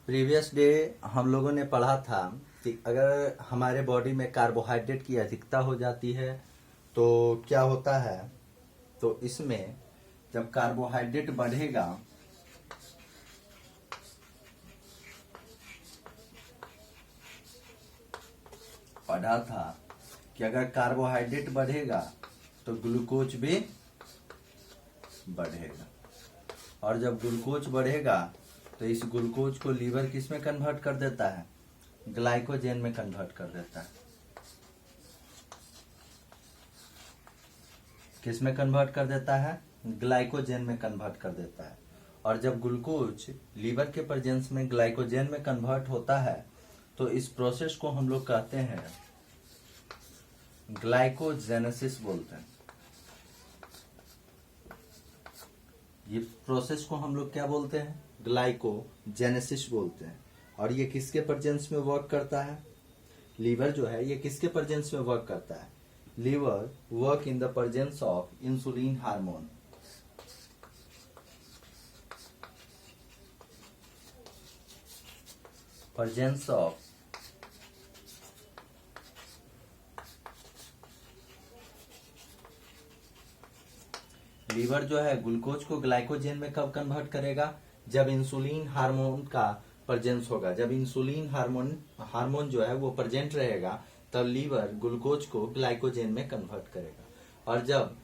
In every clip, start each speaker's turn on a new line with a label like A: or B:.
A: Previous day हम लोगों ने पढ़ा था कि अगर हमारे बॉडी में कार्बोहाइड्रेट की अधिकता हो जाती है तो क्या होता है। तो इसमें जब कार्बोहाइड्रेट बढ़ेगा पढ़ा था कि अगर कार्बोहाइड्रेट बढ़ेगा तो ग्लूकोज भी बढ़ेगा, और जब ग्लूकोज बढ़ेगा तो इस ग्लूकोज को लीवर किस में कन्वर्ट कर देता है, ग्लाइकोजेन में कन्वर्ट कर देता है। किस में कन्वर्ट कर देता है, ग्लाइकोजेन में कन्वर्ट कर देता है। और जब ग्लूकोज लीवर के प्रेजेंस में ग्लाइकोजेन में कन्वर्ट होता है तो इस प्रोसेस को हम लोग कहते हैं ग्लाइकोजेनेसिस बोलते हैं। ये प्रोसेस को हम लोग क्या बोलते हैं, ग्लाइकोजेनेसिस बोलते हैं। और ये किसके प्रेजेंस में वर्क करता है, लीवर जो है ये किसके प्रेजेंस में वर्क करता है, liver work in the presence of insulin hormone. Presence of liver जो है ग्लूकोज को ग्लाइकोजेन में कब कन्वर्ट करेगा, जब इंसुलिन हार्मोन का प्रेजेंस होगा। जब इंसुलिन हार्मोन जो है वो प्रेजेंट रहेगा तब लीवर ग्लूकोज को ग्लाइकोजेन में कन्वर्ट करेगा। और जब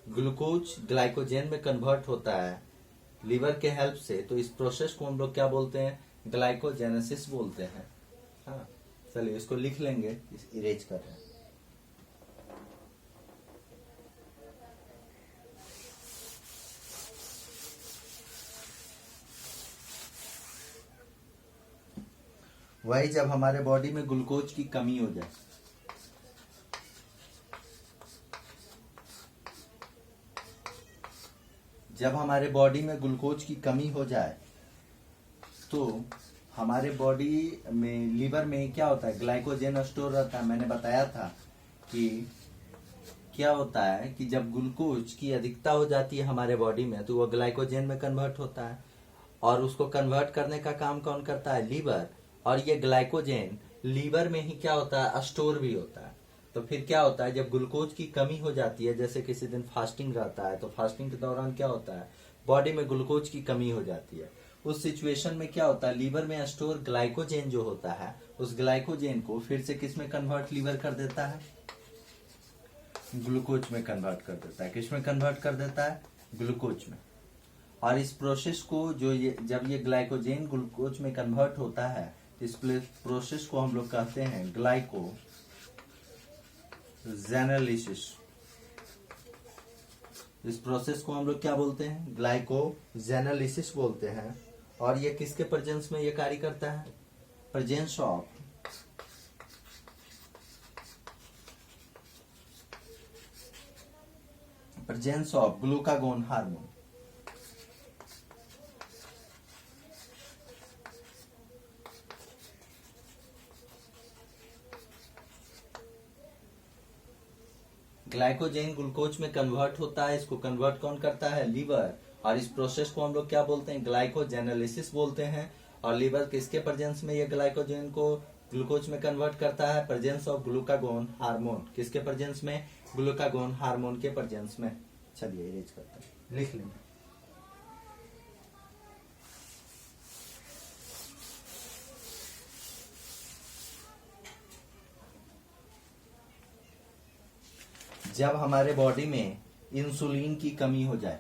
A: ग्लूकोज ग्लाइकोजेन में कन्वर्ट होता है लीवर के हेल्प से तो इस प्रोसेस को हम लोग क्या बोलते हैं, ग्लाइकोजेनेसिस बोलते हैं। हाँ चलिए इसको लिख लेंगे, इरेज कर रहे हैं। वही जब हमारे बॉडी में ग्लूकोज की कमी हो जाए, जब हमारे बॉडी में ग्लूकोज की कमी हो जाए तो हमारे बॉडी में लीवर में क्या होता है, ग्लाइकोजेन स्टोर रहता है। मैंने बताया था कि क्या होता है कि जब ग्लूकोज की अधिकता हो जाती है हमारे बॉडी में तो वो ग्लाइकोजेन में कन्वर्ट होता है, और उसको कन्वर्ट करने का काम कौन करता है, लीवर। और ये ग्लाइकोजेन लीवर में ही क्या होता है, स्टोर भी होता है। तो फिर क्या होता है, जब ग्लूकोज की कमी हो जाती है, जैसे किसी दिन फास्टिंग रहता है तो फास्टिंग के दौरान क्या होता है, बॉडी में ग्लूकोज की कमी हो जाती है। उस सिचुएशन में क्या होता है, लीवर में स्टोर ग्लाइकोजेन जो होता है उस ग्लाइकोजेन को फिर से किस में कन्वर्ट लीवर कर देता है, ग्लूकोज में कन्वर्ट कर देता है। किस में कन्वर्ट कर देता है, ग्लूकोज में। और इस प्रोसेस को जब ये ग्लाइकोजेन ग्लूकोज में कन्वर्ट होता है इस प्रोसेस को हम लोग कहते हैं ग्लाइकोजेनेलिसिस। इस प्रोसेस को हम लोग क्या बोलते हैं, ग्लाइकोजेनेलिसिस बोलते हैं। और ये किसके प्रेजेंस में ये कार्य करता है, presence of glucagon hormone. Glycogen glucose में कन्वर्ट होता है, इसको कन्वर्ट कौन करता है, लीवर। और इस प्रोसेस को हम लोग क्या बोलते हैं, ग्लाइकोजेनेलिसिस बोलते हैं। और लीवर किसके प्रेजेंस में ये ग्लाइकोजेन को ग्लूकोज में कन्वर्ट करता है, प्रेजेंस ऑफ ग्लूकागोन हार्मोन। किसके प्रेजेंस में, ग्लूकागोन हार्मोन के प्रेजेंस में। चलिए इरेज करते हैं, लिख लेंगे। जब हमारे बॉडी में इंसुलिन की कमी हो जाए,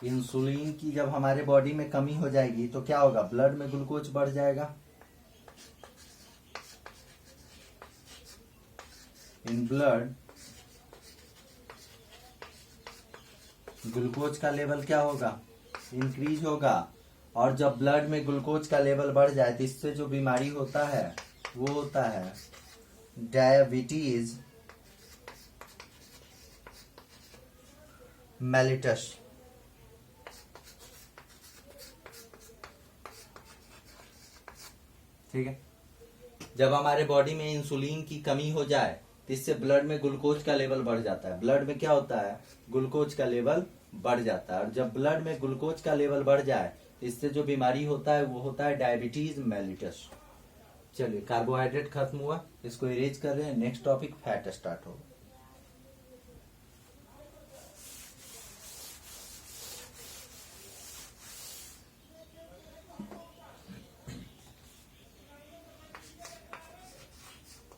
A: इंसुलिन की जब हमारे बॉडी में कमी हो जाएगी तो क्या होगा, ब्लड में ग्लूकोज बढ़ जाएगा। इन ब्लड ग्लूकोज का लेवल क्या होगा, इंक्रीज होगा। और जब ब्लड में ग्लूकोज का लेवल बढ़ जाए तो इससे जो बीमारी होता है वो होता है डायबिटीज मेलिटस। ठीक है, जब हमारे बॉडी में इंसुलिन की कमी हो जाए तो इससे ब्लड में ग्लूकोज का लेवल बढ़ जाता है। ब्लड में क्या होता है, ग्लूकोज का लेवल बढ़ जाता है। और जब ब्लड में ग्लूकोज का लेवल बढ़ जाए तो इससे जो बीमारी होता है वो होता है डायबिटीज मेलिटस। चलिए, कार्बोहाइड्रेट खत्म हुआ, इसको इरेज कर रहे हैं। नेक्स्ट टॉपिक फैट स्टार्ट होगा।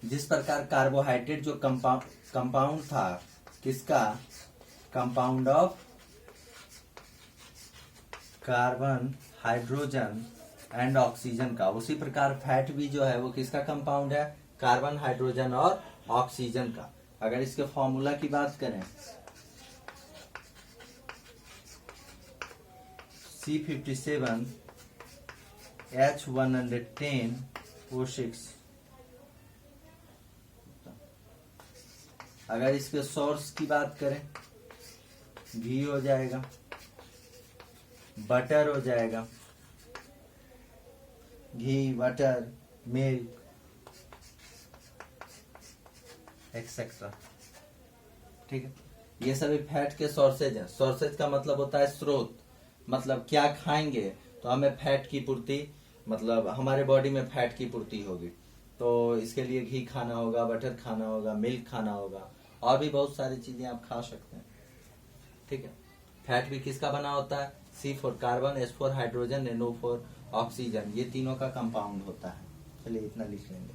A: जिस प्रकार कार्बोहाइड्रेट जो कंपाउंड था, किसका, compound of carbon, hydrogen and oxygen का, उसी प्रकार फैट भी जो है वो किसका कंपाउंड है, कार्बन, हाइड्रोजन और ऑक्सीजन का। अगर इसके फॉर्मूला की बात करें, C57 H110 O6। अगर इसके सोर्स की बात करें, घी हो जाएगा, बटर हो जाएगा, घी, बटर, मिल्क एक्सेट्रा। ठीक है, ये सभी फैट के सोर्सेज हैं। सोर्सेज का मतलब होता है स्रोत, मतलब क्या खाएंगे तो हमें फैट की पूर्ति, मतलब हमारे बॉडी में फैट की पूर्ति होगी। तो इसके लिए घी खाना होगा, बटर खाना होगा, मिल्क खाना होगा, और भी बहुत सारी चीजें आप खा सकते हैं। ठीक है, फैट भी किसका बना होता है, C for carbon, H for hydrogen, NO for oxygen, ये तीनों का कंपाउंड होता है। चलिए इतना लिख लेंगे।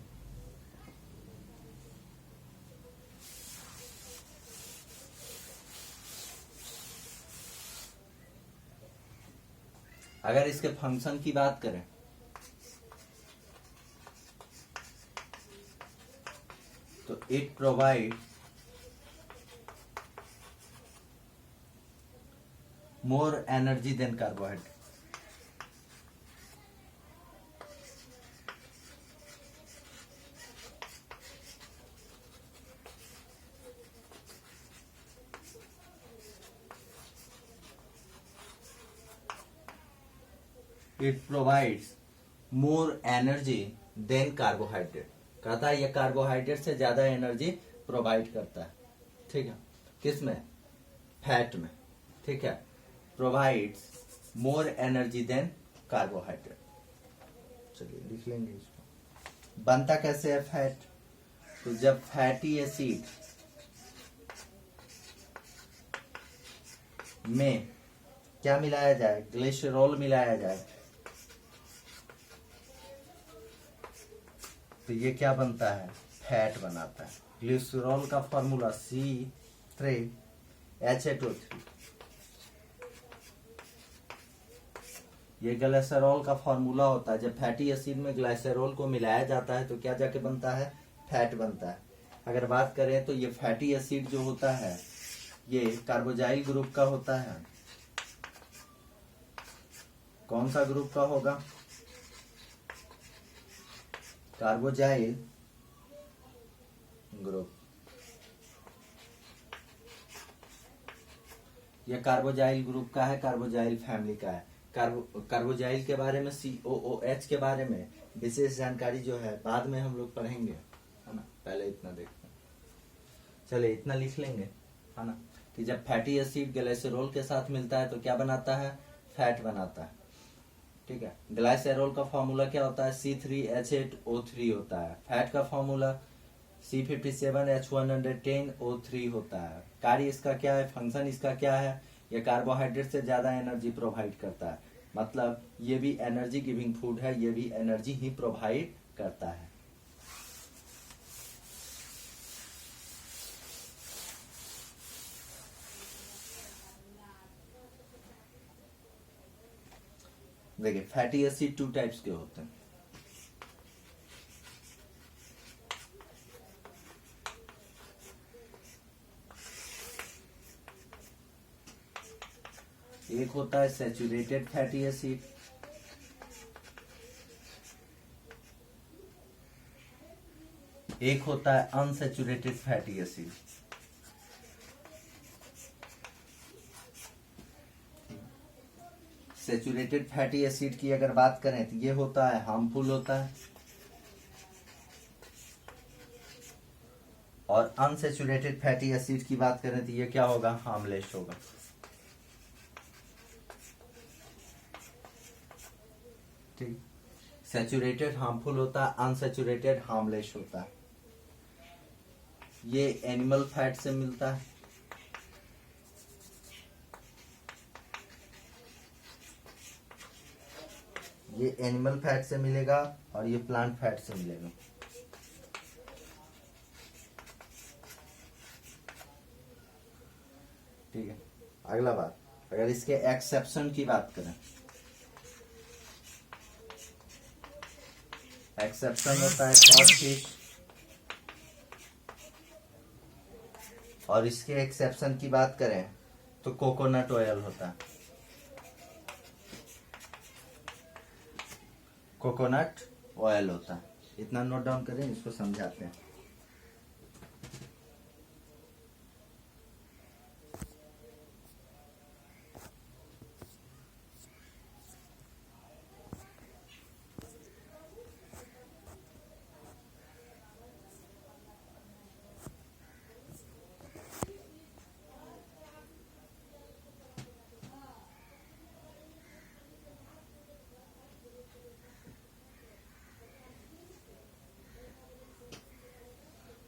A: अगर इसके फंक्शन की बात करें तो it provide more energy than carbohydrate. It provides more energy than carbohydrate. कहता है ये कार्बोहाइड्रेट से ज्यादा एनर्जी प्रोवाइड करता है। ठीक है, किसमें, फैट में। ठीक है, provides more energy than carbohydrate. चलिए लिख लेंगे इसको। बनता कैसे है फैट, तो जब फैटी एसिड में क्या मिलाया जाए, ग्लिसरॉल मिलाया जाए, तो ये क्या बनता है, फैट बनाता है। ग्लिसरॉल का फॉर्मूला C3H8O3। ये ग्लिसरॉल का फॉर्मूला होता है। जब फैटी एसिड में ग्लिसरॉल को मिलाया जाता है तो क्या जाके बनता है, फैट बनता है। अगर बात करें तो ये फैटी एसिड जो होता है ये कार्बोजाइल ग्रुप का होता है। कौन सा ग्रुप का होगा, कार्बोजाइल ग्रुप। यह कार्बोजाइल ग्रुप का है, कार्बोजाइल फैमिली का है। कार्बोजाइल के बारे में, COOH के बारे में विशेष जानकारी जो है बाद में हम लोग पढ़ेंगे, है ना। पहले इतना देखते हैं। चलिए इतना लिख लेंगे, है ना, कि जब फैटी एसिड ग्लिसरॉल के साथ मिलता है तो क्या बनाता है, फैट बनाता है। ठीक है, ग्लिसरॉल का फॉर्मूला क्या होता है, C3H8O3 होता है। फैट का फॉर्मूला C57H110O3 होता है। कार्य इसका क्या है, फंक्शन इसका क्या है, यह कार्बोहाइड्रेट से ज्यादा एनर्जी प्रोवाइड करता है। मतलब ये भी एनर्जी गिविंग फूड है, ये भी एनर्जी ही प्रोवाइड करता है। देखिए, फैटी एसिड 2 टाइप्स के होते हैं। एक होता है सैचुरेटेड फैटी एसिड, एक होता है unsaturated fatty acid. Saturated fatty acid की अगर बात करें तो ये होता है हार्मफुल होता है, और अनसैचुरेटेड फैटी एसिड की बात करें तो ये क्या होगा, हार्मलेस होगा। ठीक, सैचुरेटेड हार्मफुल होता है, अनसैचुरेटेड हार्मलेस होता है। ये एनिमल फैट से मिलता है, ये एनिमल फैट से मिलेगा और ये प्लांट फैट से मिलेगा। ठीक है, अगला बात, अगर इसके एक्सेप्शन की बात करें, एक्सेप्शन होता है कॉड फिश, और इसके एक्सेप्शन की बात करें तो कोकोनट ऑयल होता है, कोकोनट ऑयल होता है। इतना नोट डाउन करें, इसको समझाते हैं।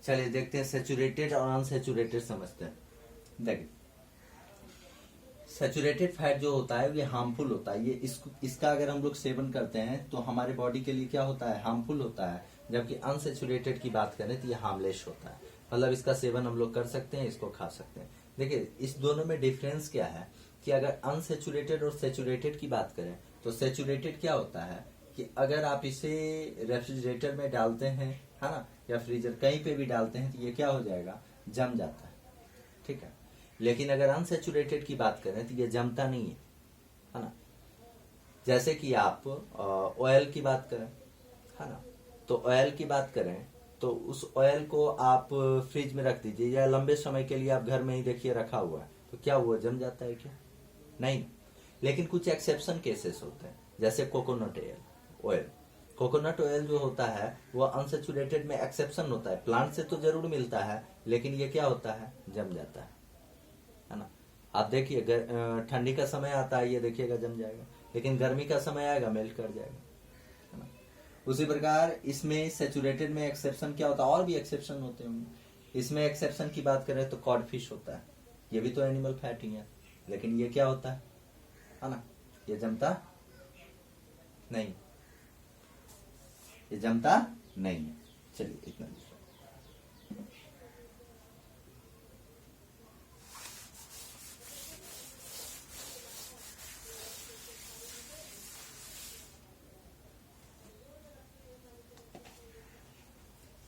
A: चलिए देखते हैं सैचुरेटेड और अनसैचुरेटेड समझते हैं। देखिए, सैचुरेटेड फैट जो होता है ये हार्मफुल होता है। ये इसका अगर हम लोग सेवन करते हैं तो हमारे बॉडी के लिए क्या होता है, हार्मफुल होता है। जबकि अनसैचुरेटेड की बात करें तो ये हार्मलेस होता है, मतलब इसका सेवन हम लोग कर सकते हैं, इसको खा सकते हैं। देखिए, इस दोनों में डिफरेंस क्या है कि अगर अनसैचुरेटेड और सैचुरेटेड की बात करें तो सैचुरेटेड क्या होता है कि अगर आप इसे रेफ्रिजरेटर में डालते हैं, है ना, या फ्रीजर कहीं पे भी डालते हैं तो ये क्या हो जाएगा, जम जाता है। ठीक है, लेकिन अगर अनसैचुरेटेड की बात करें तो ये जमता नहीं है ना। जैसे कि आप ऑयल की बात करें, है ना, तो ऑयल की बात करें तो उस ऑयल को आप फ्रिज में रख दीजिए या लंबे समय के लिए आप घर में ही देखिए रखा हुआ है, तो क्या वो जम जाता है क्या, नहीं। लेकिन कुछ एक्सेप्शन केसेस होते हैं, जैसे कोकोनट ऑयल। कोकोनट ऑयल जो होता है वो अनसैचुरेटेड में एक्सेप्शन होता है, प्लांट से तो जरूर मिलता है लेकिन ये क्या होता है, जम जाता है ना। आप देखिए ठंडी का समय आता है, ये देखिएगा जम जाएगा, लेकिन गर्मी का समय आएगा मेल्ट कर जाएगा, है ना। उसी प्रकार इसमें सैचुरेटेड में एक्सेप्शन क्या होता है, और भी एक्सेप्शन होते होंगे। इसमें एक्सेप्शन की बात करें तो कॉड फिश होता है, ये भी तो एनिमल फैट ही है, लेकिन ये क्या होता है ना, ये जमता नहीं, ये जमता नहीं है। चलिए इतना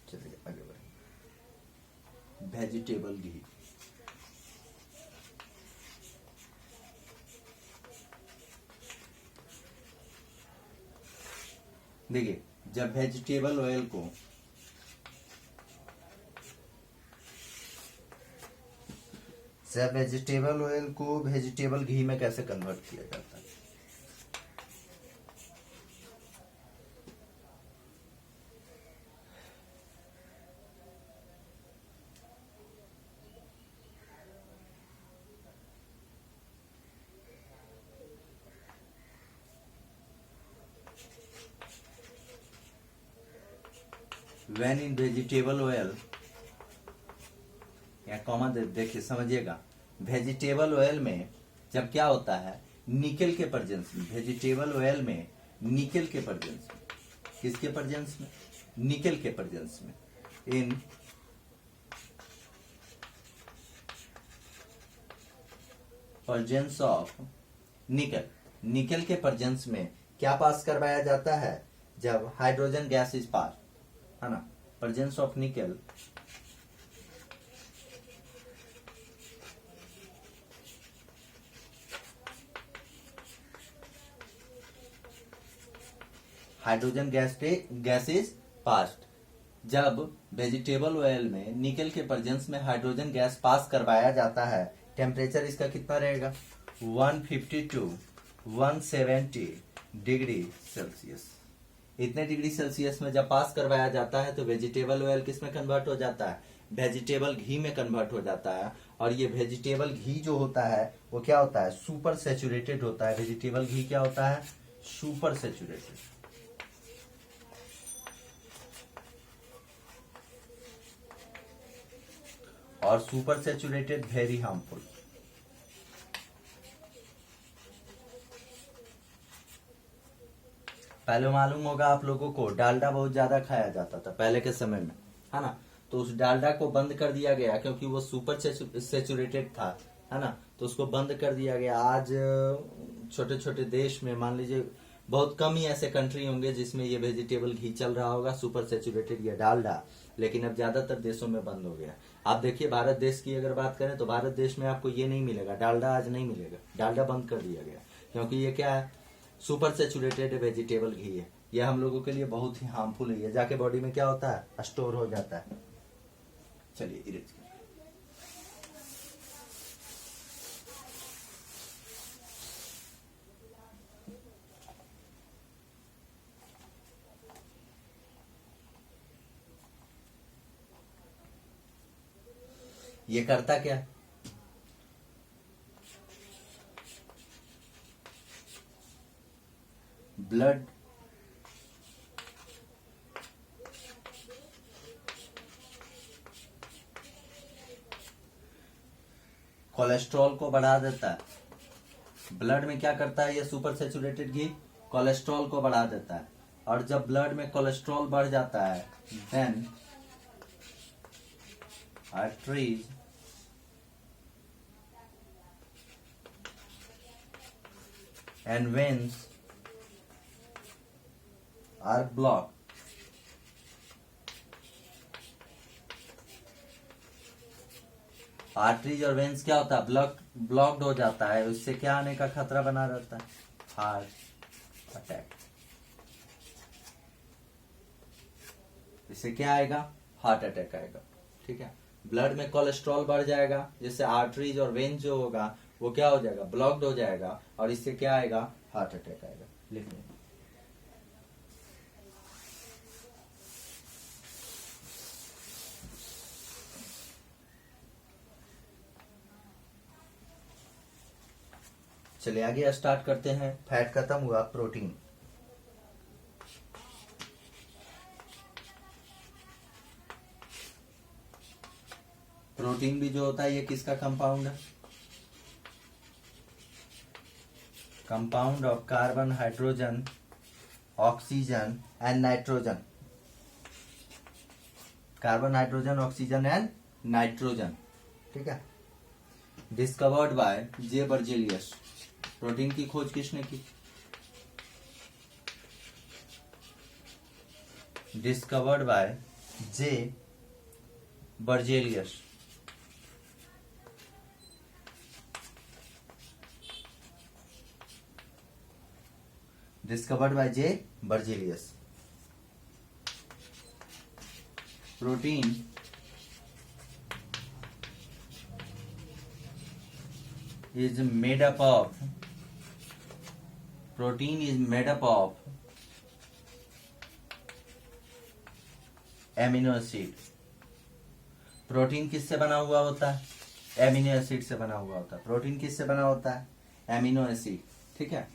A: चलिए आगे बढ़ें। वेजिटेबल घी, देखिए जब वेजिटेबल ऑयल को वेजिटेबल घी में कैसे कन्वर्ट किया जाता है। When in vegetable oil, या कॉमा देखिए समझिएगा, वेजिटेबल ऑयल में जब क्या होता है, निकेल के प्रेजेंस में, वेजिटेबल ऑयल में निकेल के प्रेजेंस में, किसके प्रेजेंस में, निकेल के प्रेजेंस में, in presence of nickel, nickel के प्रेजेंस में क्या पास करवाया जाता है, जब हाइड्रोजन गैस इज पास, है ना, presence of nickel hydrogen gas is passed. जब वेजिटेबल ऑयल में निकेल के प्रेजेंस में हाइड्रोजन गैस पास करवाया जाता है, टेम्परेचर इसका कितना रहेगा, 150 to 170 डिग्री सेल्सियस। इतने डिग्री सेल्सियस में जब पास करवाया जाता है तो वेजिटेबल ऑयल किस में कन्वर्ट हो जाता है, वेजिटेबल घी में कन्वर्ट हो जाता है। और ये वेजिटेबल घी जो होता है वो क्या होता है, सुपर सेचुरेटेड होता है। वेजिटेबल घी क्या होता है, सुपर सेचुरेटेड। और सुपर सेचुरेटेड वेरी हार्मफुल। पहले मालूम होगा आप लोगों को, डालडा बहुत ज्यादा खाया जाता था पहले के समय में, है ना। तो उस डालडा को बंद कर दिया गया क्योंकि वो सुपर सेचुरेटेड था, है ना। तो उसको बंद कर दिया गया। आज छोटे छोटे देश में मान लीजिए बहुत कम ही ऐसे कंट्री होंगे जिसमें ये वेजिटेबल घी चल रहा होगा, सुपर सेचुरेटेड या डालडा। लेकिन अब ज्यादातर देशों में बंद हो गया। आप देखिए भारत देश की अगर बात करें तो भारत देश में आपको ये नहीं मिलेगा, डालडा आज नहीं मिलेगा। डालडा बंद कर दिया गया क्योंकि ये क्या है, सुपर सेचुरेटेड वेजिटेबल घी है। ये हम लोगों के लिए बहुत ही हार्मफुल है। ये जाके बॉडी में क्या होता है, स्टोर हो जाता है। चलिए इरेज करिए। ये करता क्या है, ब्लड कोलेस्ट्रॉल को बढ़ा देता है। ब्लड में क्या करता है ये सुपर सेचुरेटेड घी, कोलेस्ट्रॉल को बढ़ा देता है। और जब ब्लड में कोलेस्ट्रॉल बढ़ जाता है then arteries and veins are block. Arteries और वेन्स क्या होता है, ब्लॉक्ड हो जाता है। उससे क्या आने का खतरा बना रहता है, हार्ट अटैक। इससे क्या आएगा, हार्ट अटैक आएगा। ठीक है, ब्लड में कोलेस्ट्रॉल बढ़ जाएगा जिससे आर्टरीज और वेन जो होगा वो क्या हो जाएगा, ब्लॉक्ड हो जाएगा। और इससे क्या आएगा, हार्ट अटैक आएगा। लिख लें। चलिए आगे स्टार्ट करते हैं। फैट खत्म हुआ, प्रोटीन। प्रोटीन भी जो होता है ये किसका कंपाउंड है, compound of carbon, hydrogen, oxygen and nitrogen. Carbon, hydrogen, oxygen and nitrogen. ठीक है, discovered by J Berzelius. Protein की खोज किसने की, discovered by J Berzelius. Discovered by J Berzelius. Protein is made up of, protein is made up of amino acid. Protein किससे बना हुआ होता है, एमिनो एसिड से बना हुआ होता है। प्रोटीन किससे बना होता है, एमिनो एसिड। ठीक है,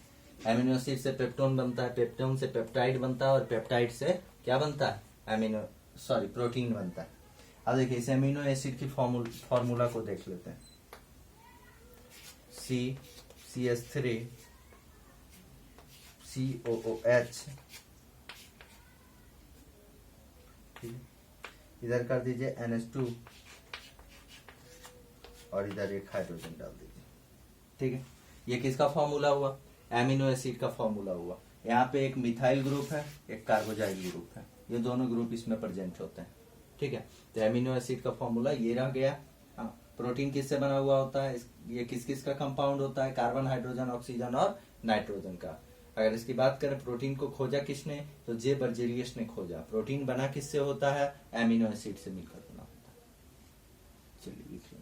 A: एमिनो एसिड से पेप्टोन बनता है, पेप्टोन से पेप्टाइड बनता है, और पेप्टाइड से क्या बनता है, प्रोटीन बनता है। अब देखिए इस एमिनो एसिड की फॉर्मूला को देख लेते हैं। CH3 COOH, इधर कर दीजिए NH2 और इधर एक हाइड्रोजन डाल दीजिए। ठीक है, ये किसका फॉर्मूला हुआ, एमिनो एसिड का फॉर्मूला हुआ। यहाँ पे एक मिथाइल ग्रुप है, एक कार्बोजाइल ग्रुप है, ये दोनों ग्रुप इसमें प्रेजेंट होते हैं। ठीक है, तो एमिनो एसिड का फॉर्मूला ये रह गया। हाँ, प्रोटीन किससे बना हुआ होता है, ये किस किस का कंपाउंड होता है, कार्बन, हाइड्रोजन, ऑक्सीजन और नाइट्रोजन का। अगर इसकी बात करें प्रोटीन को खोजा किसने, तो जे बर्जेलियस ने खोजा। प्रोटीन बना किससे होता है, एमिनो एसिड से मिलकर बना होता है। चलिए लिखिए।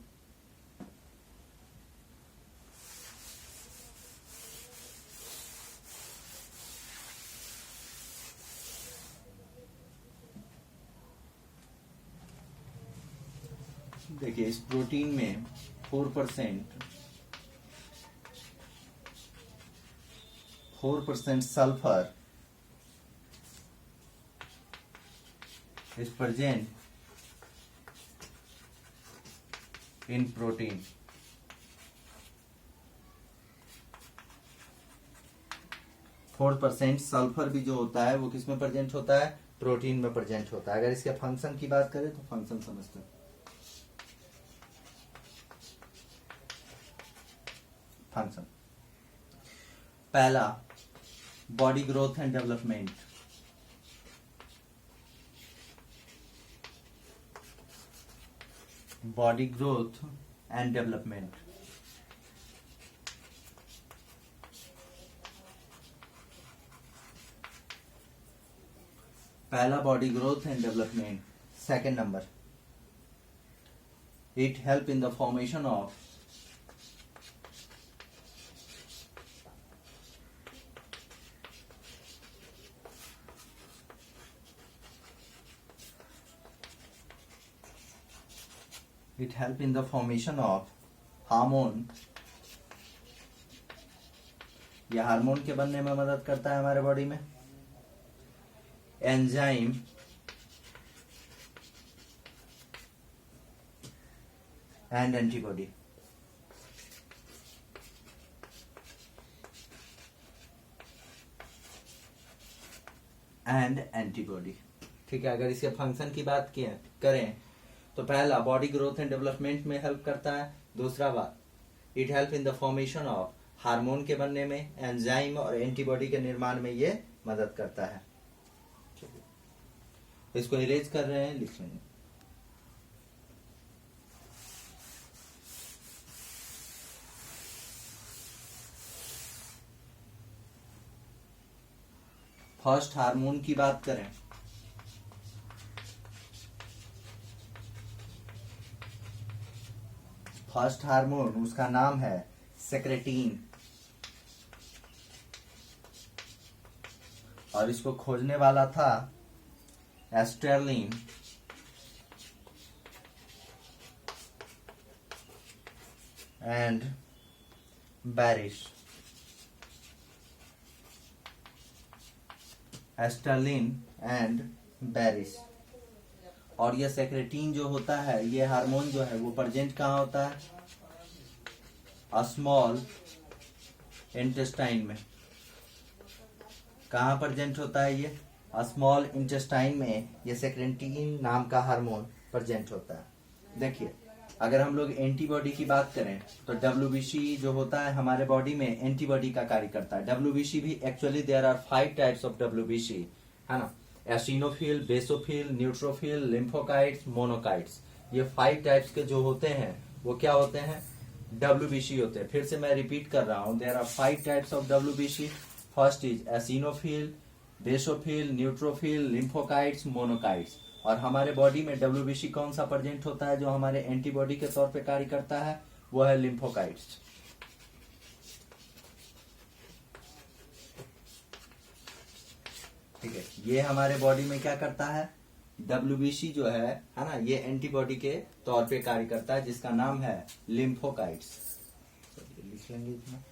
A: देखिए इस प्रोटीन में 4% sulphur is present in protein. Four percent sulphur भी जो होता है वो किस में प्रेजेंट होता है? प्रोटीन में प्रेजेंट होता है। अगर इसके फंक्शन की बात करें तो फंक्शन समझते हैं। फंक्शन पहला body growth and development. Body growth and development, पहला body growth and development. Second number, it help in the formation of hormone. यह हार्मोन के बनने में मदद करता है हमारे बॉडी में। Enzyme and antibody. ठीक है, अगर इसके फंक्शन की बात करें तो पहला बॉडी ग्रोथ एंड डेवलपमेंट में हेल्प करता है। दूसरा बात, it help in the formation of hormone के बनने में, एंजाइम और एंटीबॉडी के निर्माण में ये मदद करता है। इसको इरेज कर रहे हैं, लिख लेंगे। फर्स्ट हार्मोन की बात करें, फर्स्ट हार्मोन उसका नाम है सेक्रेटीन, और इसको खोजने वाला था एस्टेरलिन एंड बैरिश। एस्टेरलिन एंड बैरिश। और ये सेक्रेटीन जो होता है, ये हार्मोन जो है वो प्रेजेंट कहाँ होता है? स्मॉल इंटेस्टाइन में। कहाँ प्रेजेंट होता है ये? स्मॉल इंटेस्टाइन में ये सेक्रेटीन नाम का हार्मोन प्रेजेंट होता है। देखिए, अगर हम लोग एंटीबॉडी की बात करें तो डब्ल्यूबीसी जो होता है हमारे बॉडी में एंटीबॉडी का कार्य करता है। डब्ल्यूबीसी भी actually there are 5 types of WBC, है ना? Eosinophil, basophil, neutrophil, lymphocytes, monocytes. ये 5 टाइप्स के जो होते हैं वो क्या होते हैं? डब्ल्यूबीसी होते हैं। फिर से मैं रिपीट कर रहा हूं, there are 5 types of WBC. First is eosinophil, basophil, neutrophil, lymphocytes, monocytes. और हमारे बॉडी में डब्ल्यूबीसी कौन सा प्रेजेंट होता है जो हमारे एंटीबॉडी के तौर पे कार्य करता है? वो है लिम्फोकाइट्स। ठीक है, ये हमारे बॉडी में क्या करता है? डब्ल्यूबीसी जो है ना, ये एंटीबॉडी के तौर पे कार्य करता है, जिसका नाम है लिम्फोकाइट्स। लिख लेंगे इतना।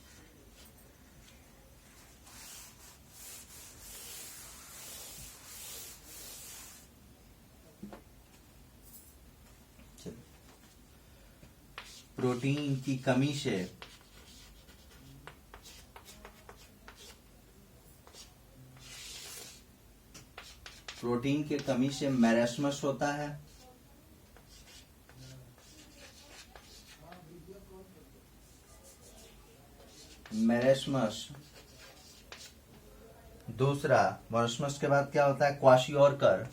A: प्रोटीन की कमी से प्रोटीन के कमी से मैरेस्मस होता है। मैरेस्मस। दूसरा, मैरेस्मस के बाद क्या होता है? क्वाशियोरकर।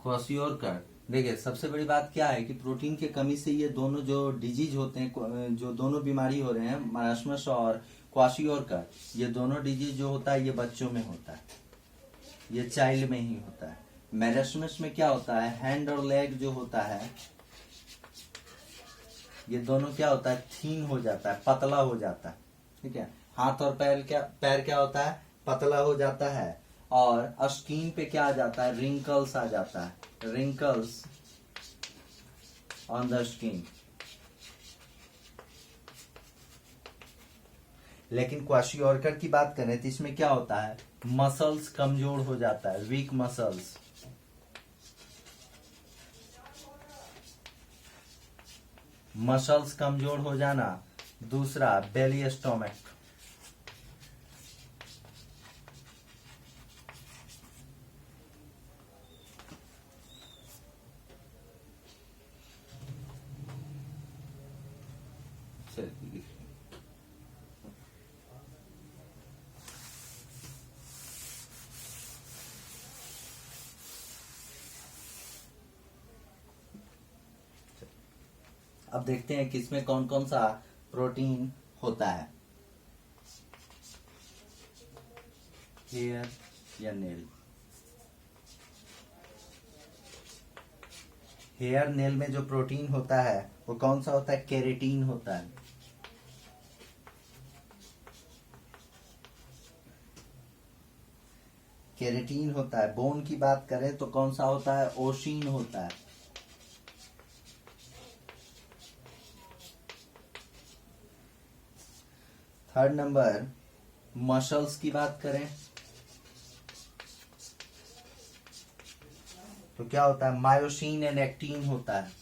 A: क्वाशियोरकर। देखिए, सबसे बड़ी बात क्या है कि प्रोटीन के कमी से ये दोनों जो डिजीज होते हैं, जो दोनों बीमारी हो रहे हैं, मैरेस्मस और क्वाशियोरकर, ये दोनों डिजीज जो होता है ये बच्चों में होता है, ये चाइल्ड में ही होता है। मैरेस्मस में क्या होता है? हैंड और लेग जो होता है ये दोनों क्या होता है? थीन हो जाता है, पतला हो जाता है। ठीक है। हाथ और पैर क्या होता है, पतला हो जाता है, और स्किन पे क्या आ जाता है, रिंकल्स आ जाता है, रिंकल्स ऑन द स्किन। लेकिन क्वाशियोरकर की बात करें तो इसमें क्या होता है, मसल्स कमजोर हो जाता है, वीक मसल्स। मसल्स कमजोर हो जाना। दूसरा बेली स्टोमक, अब देखते हैं कि इसमें कौन कौन सा प्रोटीन होता है। हेयर या नेल, हेयर नेल में जो प्रोटीन होता है वो कौन सा होता है, केरेटीन होता है। केरेटीन होता है। बोन की बात करें तो कौन सा होता है, ओशिन होता है। थर्ड नंबर, मसल्स की बात करें तो क्या होता है, मायोसिन एंड एक्टिन होता है।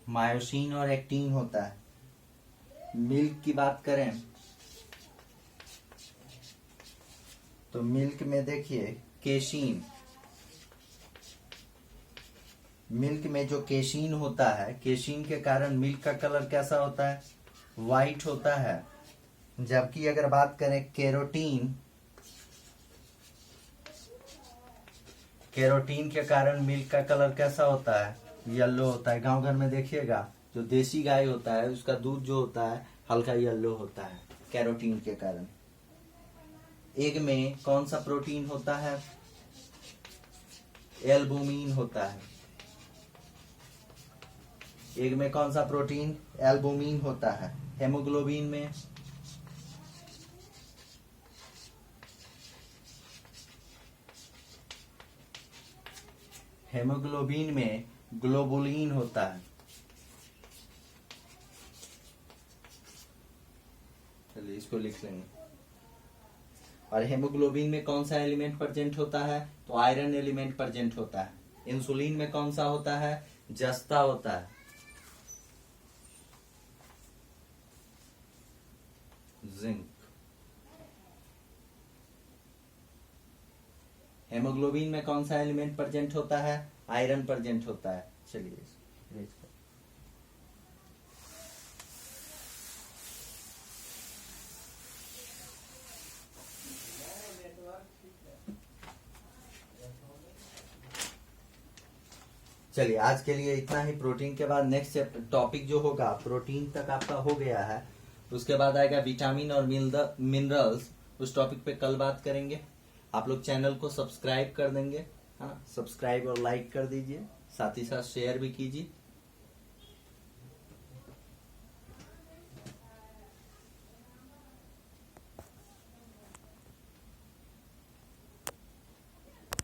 A: मायोसिन और एक्टिन होता है। मिल्क की बात करें तो मिल्क में देखिए केशिन, मिल्क में जो केशिन होता है, केशिन के कारण मिल्क का कलर कैसा होता है, वाइट होता है। जबकि अगर बात करें केरोटीन, केरोटीन के कारण मिल्क का कलर कैसा होता है, येलो होता है। गांव घर में देखिएगा जो देसी गाय होता है उसका दूध जो होता है हल्का येलो होता है, कैरोटीन के कारण। एग में कौन सा प्रोटीन होता है, एल्बुमिन होता है। एग में कौन सा प्रोटीन, एल्बुमिन होता है। हेमोग्लोबिन में हेमोग्लोबिन में ग्लोबुलिन होता है। चलिए इसको लिख लेंगे। और हेमोग्लोबिन में कौन सा एलिमेंट प्रेजेंट होता है, तो आयरन एलिमेंट प्रेजेंट होता है। इंसुलिन में कौन सा होता है, जस्ता होता है, जिंक। हेमोग्लोबिन में कौन सा एलिमेंट प्रेजेंट होता है, आयरन प्रेजेंट होता है। चलिए चलिए आज के लिए इतना ही। प्रोटीन के बाद नेक्स्ट टॉपिक जो होगा, प्रोटीन तक आपका हो गया है, उसके बाद आएगा विटामिन और मिनरल्स। उस टॉपिक पे कल बात करेंगे। आप लोग चैनल को सब्सक्राइब कर देंगे, हाँ, सब्सक्राइब और लाइक कर दीजिए, साथ ही साथ शेयर भी कीजिए।